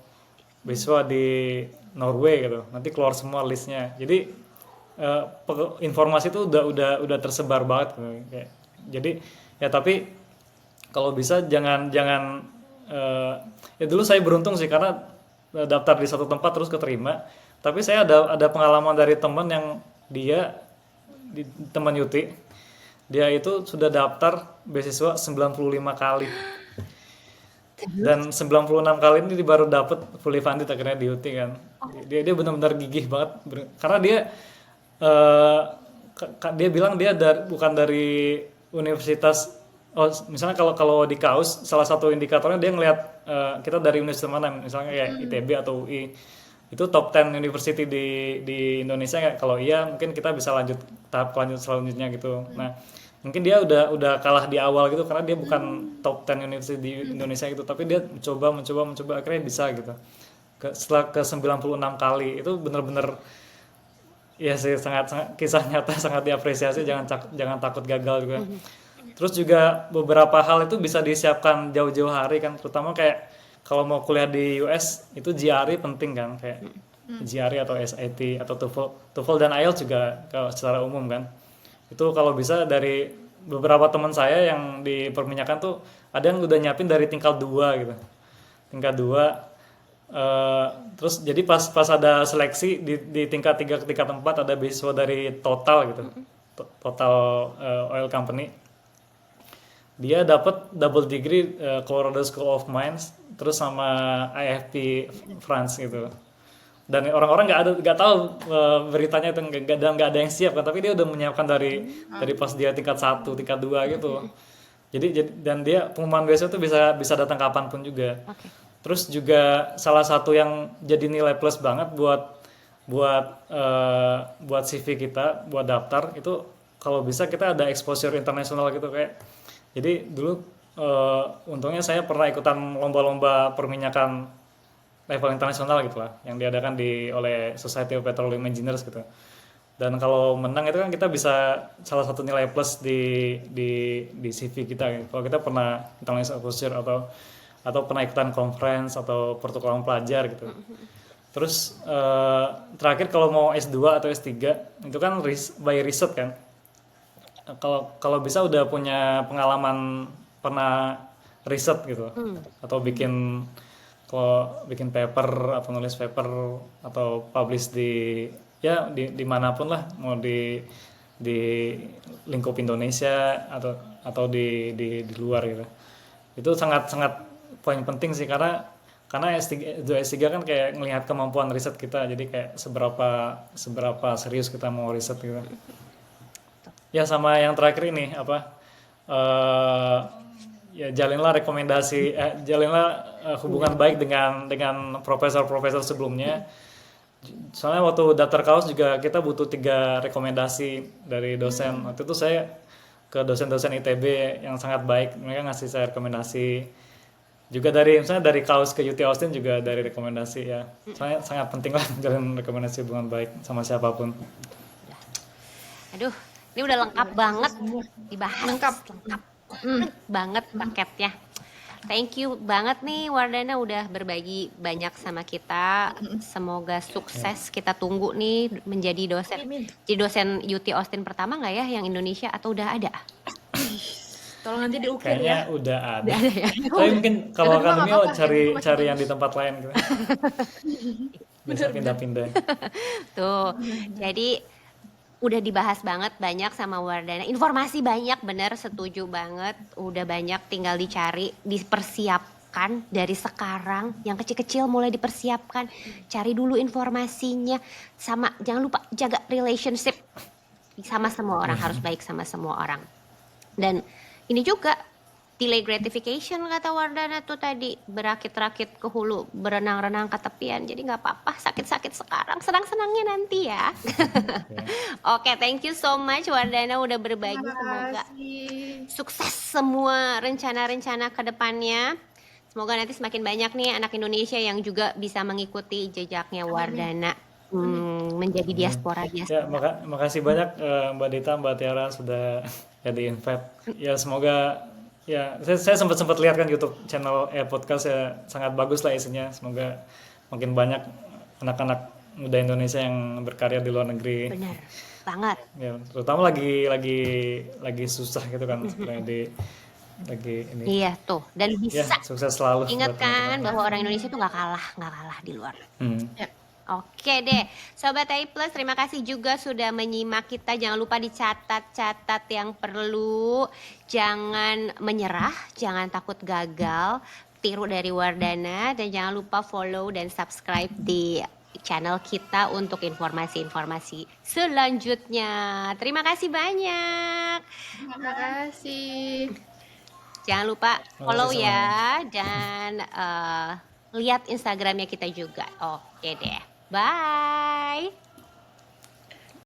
beasiswa di Norway gitu, nanti keluar semua listnya. Jadi informasi itu udah tersebar banget gitu. Jadi ya tapi kalau bisa jangan ya dulu saya beruntung sih karena daftar di satu tempat terus keterima, tapi saya ada pengalaman dari teman yang teman Yuti, dia itu sudah daftar beasiswa 95 kali dan 96 kali ini baru dapat fully funded akhirnya di Yuti kan. Dia benar-benar gigih banget karena dia bilang dia bukan dari universitas. Oh, misalnya kalau di KAUS salah satu indikatornya dia ngelihat kita dari universitas mana, misalnya kayak ITB atau UI, itu top 10 university di Indonesia nggak? Kalau iya mungkin kita bisa lanjut tahap selanjutnya gitu. Nah mungkin dia udah kalah di awal gitu karena dia bukan top 10 university di Indonesia gitu, tapi dia mencoba akhirnya bisa gitu. Setelah ke 96 kali itu benar-benar ya sih, sangat kisah nyata, sangat diapresiasi. Jangan takut gagal juga. Terus juga beberapa hal itu bisa disiapkan jauh-jauh hari kan, terutama kayak kalau mau kuliah di US itu GRE penting kan, kayak GRE atau SAT atau TOEFL dan IELTS juga secara umum kan. Itu kalau bisa dari beberapa teman saya yang di perminyakan tuh ada yang udah nyiapin dari tingkat 2 gitu. Tingkat 2 terus jadi pas ada seleksi di tingkat 3 ke tingkat 4 ada beasiswa dari Total gitu. Total Oil Company. Dia dapat double degree Colorado School of Mines terus sama IFP France gitu. Dan orang-orang nggak tahu beritanya itu nggak ada yang siap kan, tapi dia udah menyiapkan dari pas dia tingkat 1 tingkat 2 gitu. Jadi dan dia pengumuman beasiswa itu bisa datang kapanpun juga. Oke. Terus juga salah satu yang jadi nilai plus banget buat CV kita, buat daftar itu kalau bisa kita ada exposure internasional gitu kayak. Jadi dulu untungnya saya pernah ikutan lomba-lomba perminyakan level internasional gitu lah yang diadakan oleh Society of Petroleum Engineers gitu. Dan kalau menang itu kan kita bisa salah satu nilai plus di CV kita gitu. Kalau kita pernah international exposure atau pernah ikutan conference atau pertukaran pelajar gitu. Terus terakhir kalau mau S2 atau S3 itu kan by riset kan. Kalau bisa udah punya pengalaman pernah riset gitu atau bikin paper atau nulis paper atau publish di manapun lah, mau di lingkup Indonesia atau di luar gitu. Itu sangat poin penting sih karena S3 kan kayak ngelihat kemampuan riset kita, jadi kayak seberapa serius kita mau riset gitu. Ya sama yang terakhir ini ya jalinlah hubungan baik dengan profesor-profesor sebelumnya. Soalnya waktu daftar kaos juga kita butuh 3 rekomendasi dari dosen. Waktu itu saya ke dosen-dosen ITB yang sangat baik, mereka ngasih saya rekomendasi. Juga misalnya dari kaos ke UT Austin juga dari rekomendasi ya. Soalnya sangat penting lah jalin rekomendasi hubungan baik sama siapapun. Aduh, ini udah lengkap banget dibahas. Lengkap. Banget paketnya. Thank you banget nih Wardana udah berbagi banyak sama kita. Semoga sukses. Kita tunggu nih menjadi dosen. Jadi dosen UT Austin pertama nggak ya yang Indonesia atau udah ada? Tolong nanti diukir Kayaknya ya. udah ada. Udah ada ya. Tapi mungkin kalau Tapi nggak akademi apa-apa, cari yang di tempat lain gitu. Bisa pindah-pindah. Tuh. Jadi udah dibahas banget banyak sama Wardana. Informasi banyak, bener, setuju banget. Udah banyak, tinggal dicari, dipersiapkan dari sekarang. Yang kecil-kecil mulai dipersiapkan. Cari dulu informasinya. Sama jangan lupa jaga relationship sama semua orang, harus baik sama semua orang. Dan ini juga delay gratification kata Wardana tuh tadi, berakit-rakit ke hulu, berenang-renang ke tepian. Jadi nggak apa-apa, sakit-sakit sekarang, senang-senangnya nanti ya. Oke, thank you so much Wardana udah berbagi. Semoga sukses semua rencana-rencana ke depannya. Semoga nanti semakin banyak nih anak Indonesia yang juga bisa mengikuti jejaknya Wardana menjadi diaspora. Ya, makasih banyak Mbak Dita, Mbak Tiara sudah jadi invite. Ya semoga ya saya sempat lihat kan YouTube channel podcast ya, sangat bagus lah isinya. Semoga makin banyak anak-anak muda Indonesia yang berkarya di luar negeri. Benar banget. Ya, terutama lagi susah gitu kan, lagi ini. Iya tuh, dan bisa. Ya, sukses selalu. Ingat buat kan teman-teman. bahwa orang Indonesia tuh nggak kalah di luar. Ya. Oke deh, Sobat AI Plus, terima kasih juga sudah menyimak kita. Jangan lupa dicatat-catat yang perlu. Jangan menyerah, jangan takut gagal. Tiru dari Wardana dan jangan lupa follow dan subscribe di channel kita untuk informasi-informasi selanjutnya. Terima kasih banyak. Terima kasih. Jangan lupa follow Makasih ya dan lihat Instagramnya kita juga. Oke deh, bye.